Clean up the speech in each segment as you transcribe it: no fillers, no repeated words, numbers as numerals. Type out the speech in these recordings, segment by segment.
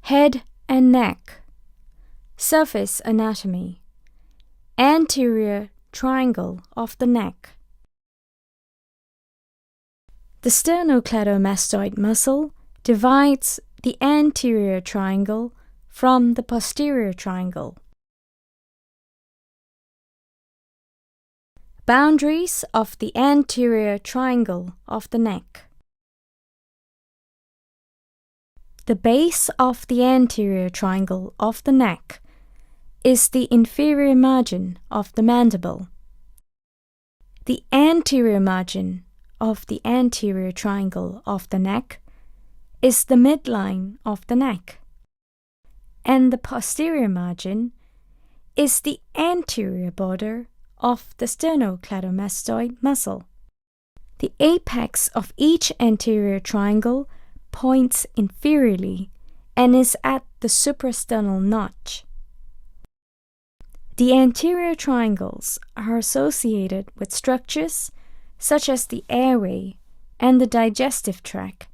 Head and neck. Surface anatomy. Anterior triangle of the neck. The sternocleidomastoid muscle divides the anterior triangle from the posterior triangle. Boundaries of the anterior triangle of the neck. The base of the anterior triangle of the neck is the inferior margin of the mandible. The anterior margin of the anterior triangle of the neck is the midline of the neck, and the posterior margin is the anterior border of the sternocleidomastoid muscle. The apex of each anterior triangle points inferiorly and is at the suprasternal notch. The anterior triangles are associated with structures such as the airway and the digestive tract,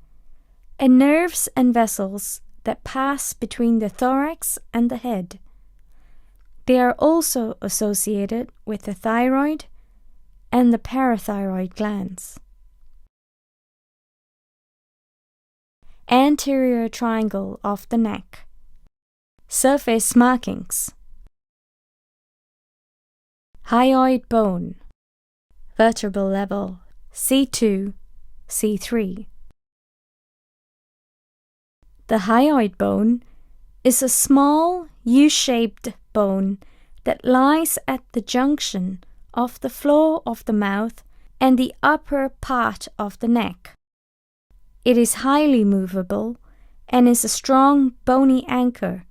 and nerves and vessels that pass between the thorax and the head. They are also associated with the thyroid and the parathyroid glands. Anterior triangle of the neck. Surface markings. Hyoid bone. Vertebral level C2, C3. The hyoid bone is a small U-shaped bone that lies at the junction of the floor of the mouth and the upper part of the neck. It is highly movable and is a strong bony anchor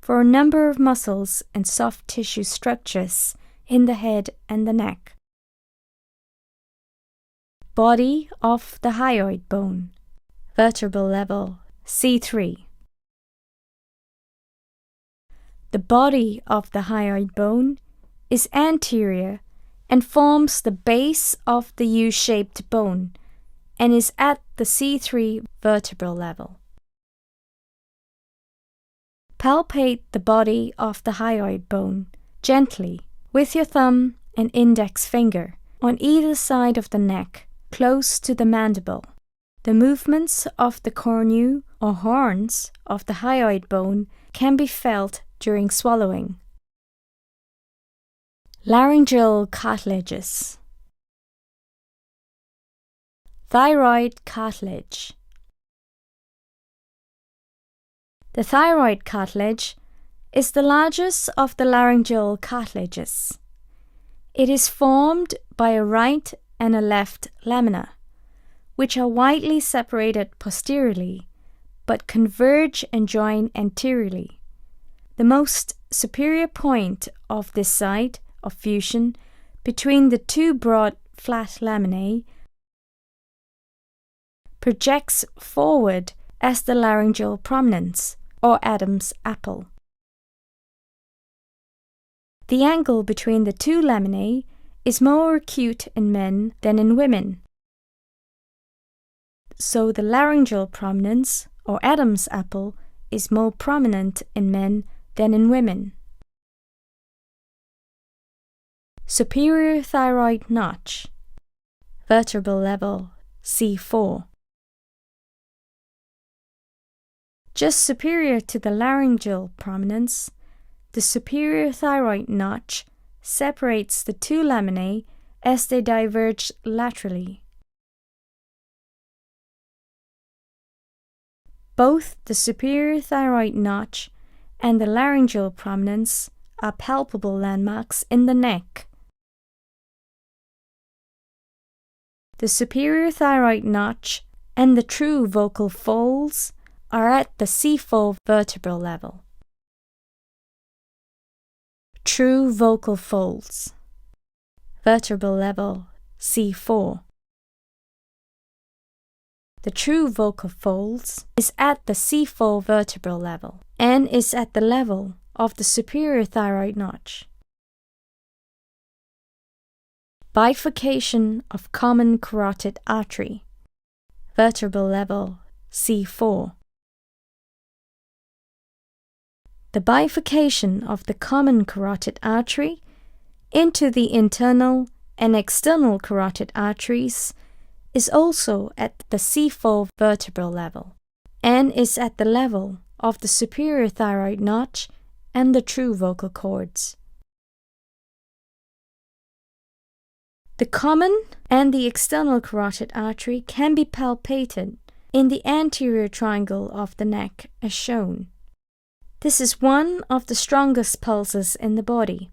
for a number of muscles and soft tissue structures in the head and the neck. Body of the hyoid bone. Vertebral level C3. The body of the hyoid bone is anterior and forms the base of the U-shaped bone and is at the C3 vertebral level. Palpate the body of the hyoid bone gently with your thumb and index finger on either side of the neck, close to the mandible. The movements of the cornu or horns of the hyoid bone can be felt during swallowing. Laryngeal cartilages. Thyroid cartilage. The thyroid cartilage is the largest of the laryngeal cartilages. It is formed by a right and a left lamina, which are widely separated posteriorly, but converge and join anteriorly. The most superior point of this site of fusion between the two broad flat laminae projects forward as the laryngeal prominence, or Adam's apple. The angle between the two laminae is more acute in men than in women. So the laryngeal prominence, or Adam's apple, is more prominent in men than in women. Superior thyroid notch. Vertebral level C4. Just superior to the laryngeal prominence, the superior thyroid notch separates the two laminae as they diverge laterally. Both the superior thyroid notch and the laryngeal prominence are palpable landmarks in the neck. The superior thyroid notch and the true vocal folds are at the C4 vertebral level. True vocal folds. Vertebral level C4. The true vocal folds is at the C4 vertebral level and is at the level of the superior thyroid notch. Bifurcation of common carotid artery. Vertebral level C4. the bifurcation of the common carotid artery into the internal and external carotid arteries is also at the C4 vertebral level and is at the level of the superior thyroid notch and the true vocal cords. The common and the external carotid artery can be palpated in the anterior triangle of the neck as shown. This is one of the strongest pulses in the body.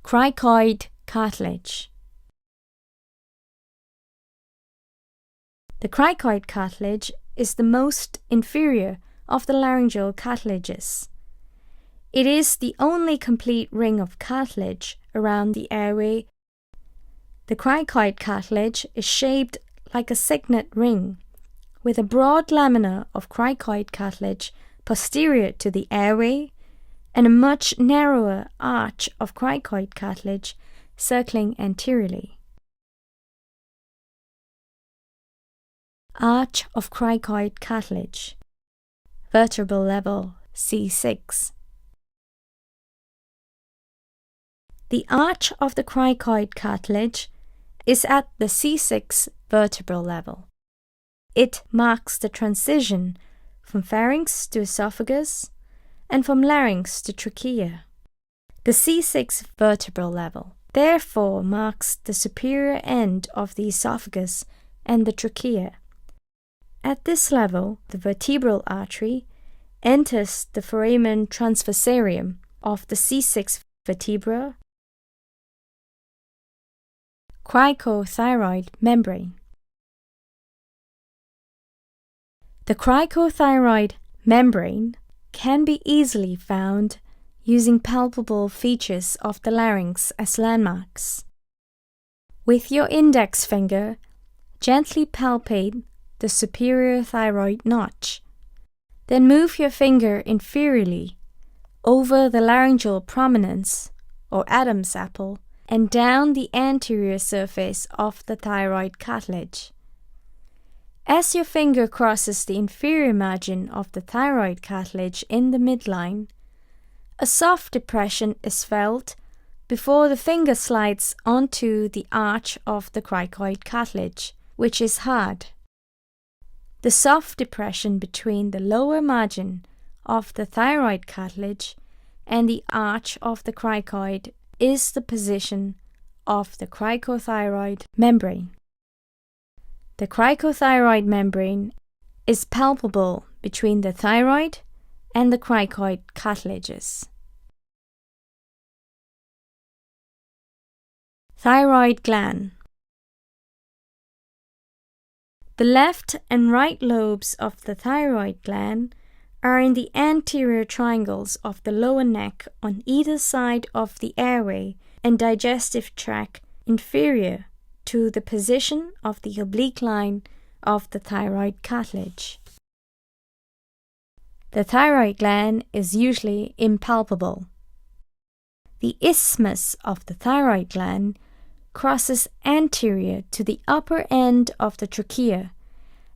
Cricoid cartilage. The cricoid cartilage is the most inferior of the laryngeal cartilages. It is the only complete ring of cartilage around the airway. The cricoid cartilage is shaped like a signet ring, with a broad lamina of cricoid cartilage posterior to the airway and a much narrower arch of cricoid cartilage circling anteriorly. Arch of cricoid cartilage. Vertebral level C6. The arch of the cricoid cartilage is at the C6 vertebral level. It marks the transition from pharynx to esophagus and from larynx to trachea. The C6 vertebral level therefore marks the superior end of the esophagus and the trachea. At this level, the vertebral artery enters the foramen transversarium of the C6 vertebra. Cricothyroid membrane. The cricothyroid membrane can be easily found using palpable features of the larynx as landmarks. With your index finger, gently palpate the superior thyroid notch. Then move your finger inferiorly over the laryngeal prominence or Adam's apple and down the anterior surface of the thyroid cartilage. As your finger crosses the inferior margin of the thyroid cartilage in the midline, a soft depression is felt before the finger slides onto the arch of the cricoid cartilage, which is hard. The soft depression between the lower margin of the thyroid cartilage and the arch of the cricoid is the position of the cricothyroid membrane. The cricothyroid membrane is palpable between the thyroid and the cricoid cartilages. Thyroid gland. The left and right lobes of the thyroid gland are in the anterior triangles of the lower neck on either side of the airway and digestive tract inferior to the position of the oblique line of the thyroid cartilage. The thyroid gland is usually impalpable. The isthmus of the thyroid gland crosses anterior to the upper end of the trachea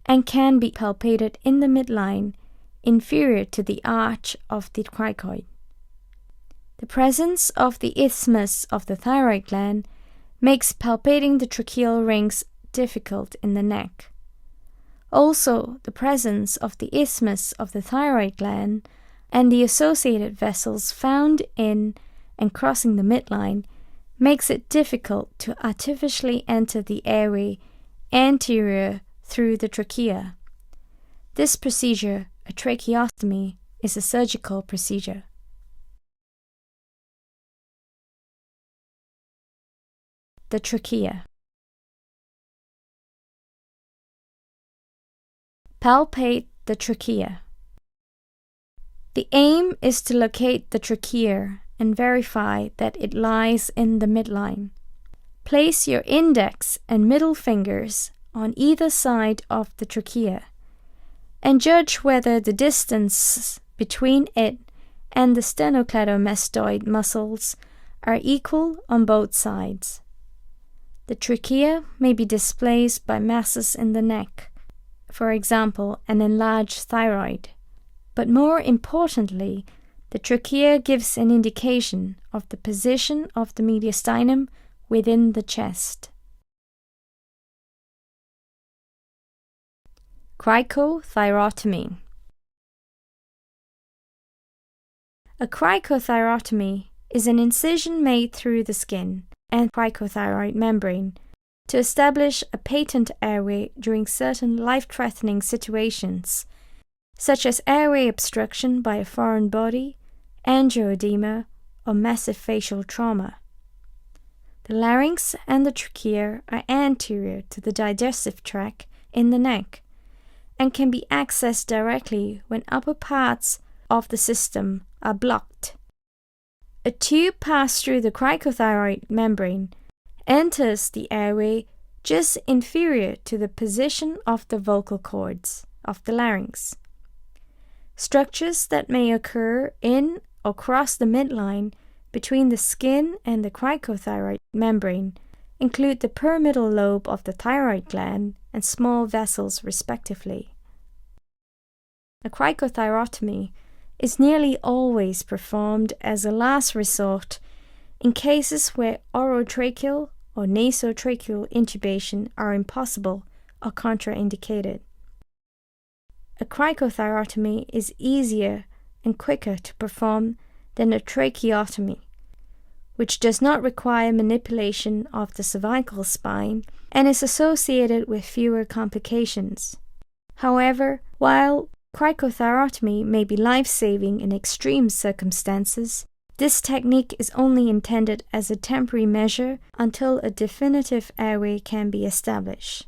and can be palpated in the midline inferior to the arch of the cricoid. The presence of the isthmus of the thyroid gland makes palpating the tracheal rings difficult in the neck. Also, the presence of the isthmus of the thyroid gland and the associated vessels found in and crossing the midline makes it difficult to artificially enter the airway anterior through the trachea. This procedure, a tracheostomy, is a surgical procedure. The trachea. Palpate the trachea. The aim is to locate the trachea and verify that it lies in the midline. Place your index and middle fingers on either side of the trachea and judge whether the distance between it and the sternocleidomastoid muscles are equal on both sides. The trachea may be displaced by masses in the neck. for example, an enlarged thyroid. But more importantly, the trachea gives an indication of the position of the mediastinum within the chest. Cricothyrotomy. A cricothyrotomy is an incision made through the skin and cricothyroid membrane to establish a patent airway during certain life-threatening situations, such as airway obstruction by a foreign body, angioedema, or massive facial trauma. The larynx and the trachea are anterior to the digestive tract in the neck and can be accessed directly when upper parts of the system are blocked. A tube passed through the cricothyroid membrane enters the airway just inferior to the position of the vocal cords of the larynx. Structures that may occur in or cross the midline between the skin and the cricothyroid membrane include the pyramidal lobe of the thyroid gland and small vessels respectively. A cricothyrotomy is nearly always performed as a last resort in cases where orotracheal or nasotracheal intubation are impossible or contraindicated. A cricothyrotomy is easier and quicker to perform than a tracheotomy, which does not require manipulation of the cervical spine and is associated with fewer complications. However, while cricothyrotomy may be life-saving in extreme circumstances, this technique is only intended as a temporary measure until a definitive airway can be established.